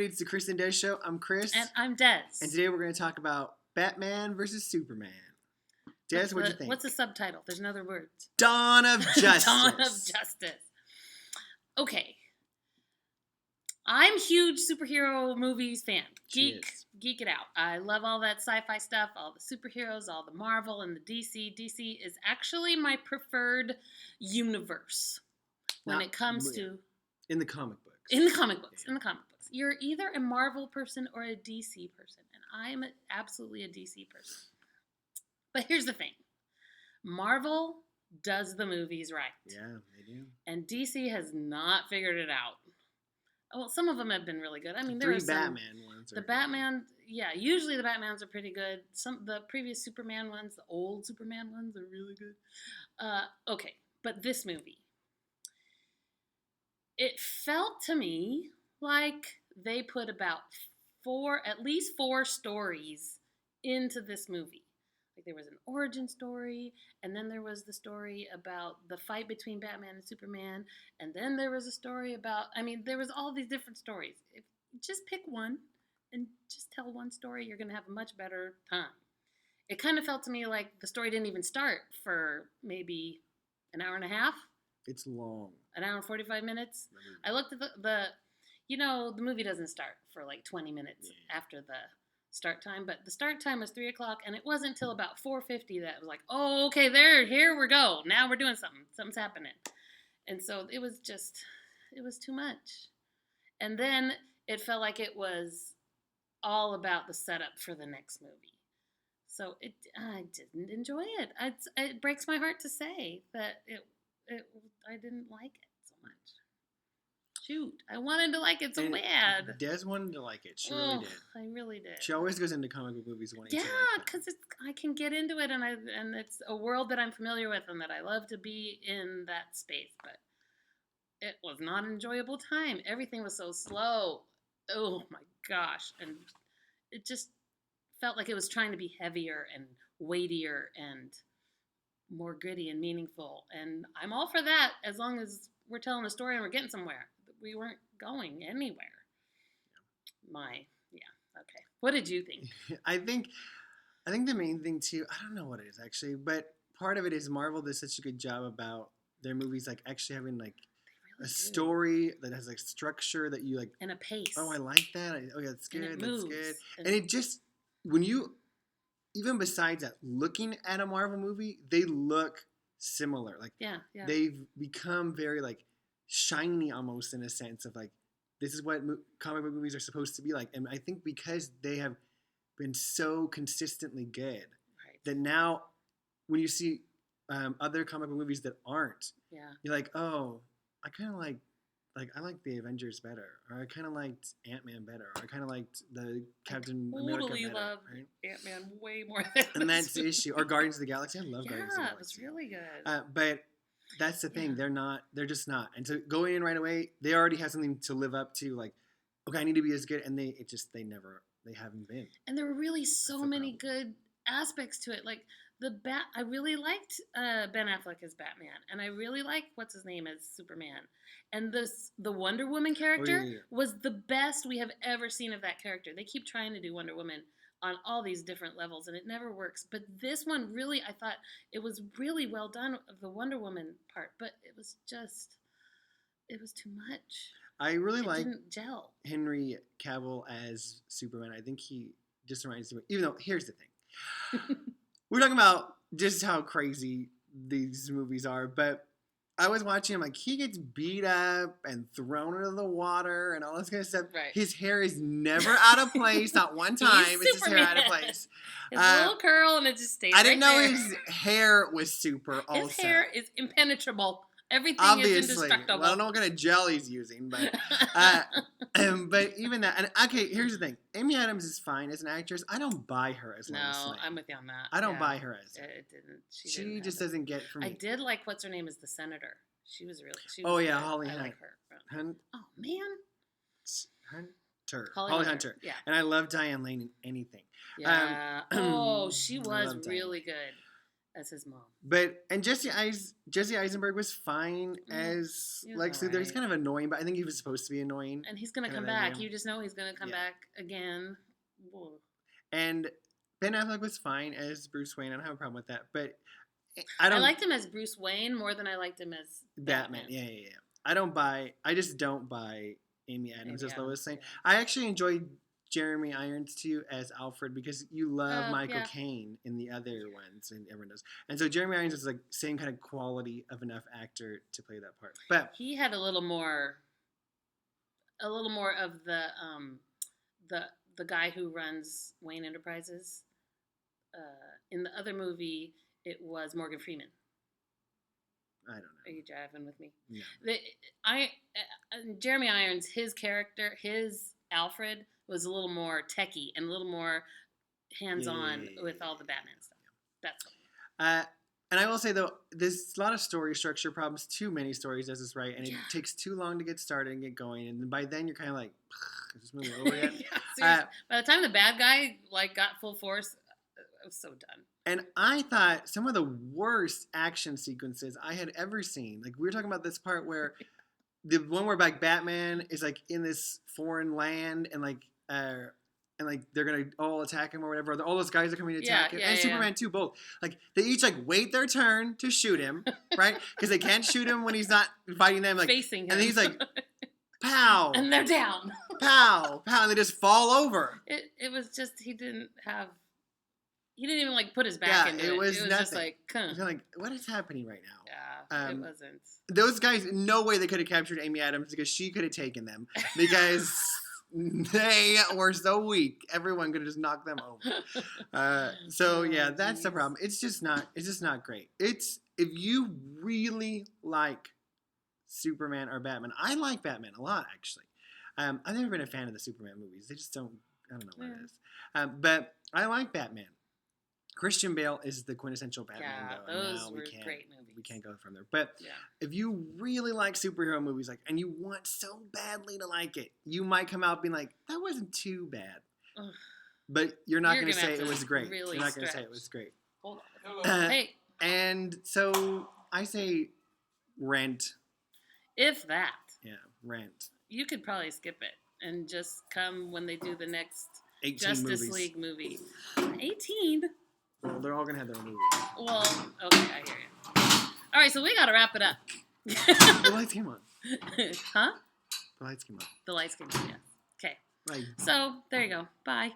It's the Chris and Des Show. I'm Chris. And I'm Des. And today we're going to talk about Batman versus Superman. Des, what'd you think? What's the subtitle? There's no other words. Dawn of Justice. Dawn of Justice. Okay. I'm a huge superhero movies fan. Geek it out. I love all that sci-fi stuff, all the superheroes, all the Marvel and the DC. DC is actually my preferred universe when it comes to... In the comic books. In the comic books. You're either a Marvel person or a DC person. And I'm absolutely a DC person. But here's the thing. Marvel does the movies right. Yeah, they do. And DC has not figured it out. Well, some of them have been really good. I mean, there Three are some... Batman ones. The Batman... Yeah, usually the Batmans are pretty good. The previous Superman ones, the old Superman ones are really good. Okay, but this movie... It felt to me like they put about at least four stories into this movie. Like there was an origin story, and then there was the story about the fight between Batman and Superman, and then there was a story about, there was all these different stories. If you just pick one and just tell one story, you're going to have a much better time. It kind of felt to me like the story didn't even start for maybe an hour and a half. It's long. An hour and 45 minutes. I looked at the movie doesn't start for like 20 minutes after the start time, but the start time was 3 o'clock, and it wasn't until about 4:50 that it was like, oh, okay, here we go. Now we're doing something. Something's happening. And so it was too much. And then it felt like it was all about the setup for the next movie. So I didn't enjoy it. It breaks my heart to say that I didn't like it so much. Shoot, I wanted to like it so bad. Des wanted to like it. She really did. I really did. She always goes into comic book movies wanting to like it. Because I can get into it, and it's a world that I'm familiar with, and that I love to be in that space. But it was not an enjoyable time. Everything was so slow. Oh my gosh, and it just felt like it was trying to be heavier and weightier and more gritty and meaningful, and I'm all for that as long as we're telling a story and we're getting somewhere. We weren't going anywhere. Okay. What did you think? I think the main thing too, I don't know what it is actually, but part of it is Marvel does such a good job about their movies like actually having like a story that has like structure that you like and a pace. Oh, I like that. Oh yeah, that's good. And that's good. And it just even besides that, looking at a Marvel movie, they look similar. Like they've become very like shiny almost in a sense of like this is what comic book movies are supposed to be like. And I think because they have been so consistently good that now when you see other comic book movies that aren't, you're like, oh, I kind of like I like the Avengers better, or I kind of liked Ant-Man better, or I kind of liked the Captain America better. I totally love Ant-Man way more than and that's the issue. Or Guardians of the Galaxy. I love Guardians of the Galaxy. Yeah, it was really good. But that's the thing. They're just not. And so going in right away, they already have something to live up to. Like, okay, I need to be as good. And they haven't been. And there were really so many good aspects to it. Like, I really liked Ben Affleck as Batman, and I really liked what's his name as Superman, and the Wonder Woman character was the best we have ever seen of that character. They keep trying to do Wonder Woman on all these different levels, and it never works. But this one really, I thought it was really well done of the Wonder Woman part, but it was too much. I really like didn't gel. Henry Cavill as Superman. I think he just reminds me. Even though here's the thing. We're talking about just how crazy these movies are, but I was watching him, like, he gets beat up and thrown into the water and all this kind of stuff. Right. His hair is never out of place, not one time is his hair out of place. His little curl, and it just stays I didn't know there. his hair was super also. His hair is impenetrable. Everything Obviously. is indestructible. Well, I don't know what kind of gel he's using, but but even that. And okay, here's the thing: Amy Adams is fine as an actress. I don't buy her as Lois Lane. No, I'm with you on that. I don't buy her as it. Didn't. She just doesn't get from me. I did like what's her name is the senator. She was really. Holly Hunt. I like her. Oh man. Holly Hunter. Yeah. And I love Diane Lane in anything. Yeah. She was really good as his mom. And Jesse Eisenberg was fine as Lex Luthor. He's kind of annoying, but I think he was supposed to be annoying. And he's gonna come back. You just know he's gonna come back again. Whoa. And Ben Affleck was fine as Bruce Wayne. I don't have a problem with that, but I liked him as Bruce Wayne more than I liked him as Batman. Yeah. I just don't buy Amy Adams as Lois Lane. I actually enjoyed Jeremy Irons too as Alfred because you love Michael Caine in the other ones, and everyone does. And so Jeremy Irons is like same kind of quality of enough actor to play that part. But he had a little more of the guy who runs Wayne Enterprises. In the other movie, it was Morgan Freeman. I don't know. Are you driving with me? No. Jeremy Irons, his character, his Alfred was a little more techie and a little more hands-on with all the Batman stuff. That's all. And I will say, though, there's a lot of story structure problems. Too many stories does this right, and it takes too long to get started and get going. And by then, you're kind of like, is this movie over yet? By the time the bad guy got full force, I was so done. And I thought some of the worst action sequences I had ever seen. Like, we were talking about this part where the one where Batman is like in this foreign land and they're gonna all attack him or whatever. All those guys are coming to attack him, and Superman too, both. Like they each wait their turn to shoot him, right? Because they can't shoot him when he's not fighting them. Like facing him, and he's like, pow, and they're down, pow, pow, and they just fall over. It was just he didn't even put his back into it. It was just like, like, what is happening right now? Yeah, it wasn't. Those guys, no way they could have captured Amy Adams because she could have taken them because they were so weak. Everyone could have just knocked them over. That's the problem. It's just not great. It's if you really like Superman or Batman. I like Batman a lot actually. I've never been a fan of the Superman movies. They just don't. I don't know what it is. But I like Batman. Christian Bale is the quintessential Batman. Yeah, those were great movies. We can't go from there. But if you really like superhero movies, and you want so badly to like it, you might come out being like, that wasn't too bad. Ugh. But you're not going to say it was great. You're not going to say it was great. Hold on. Hey. And so I say Rent. If that. Yeah, Rent. You could probably skip it and just come when they do the next 18 Justice League movie. 18? Well, they're all going to have their own movie. Well, okay, I hear you. All right, so we got to wrap it up. The lights came on. Huh? The lights came on. The lights came on, yeah. Okay. Right. So, there you go. Bye.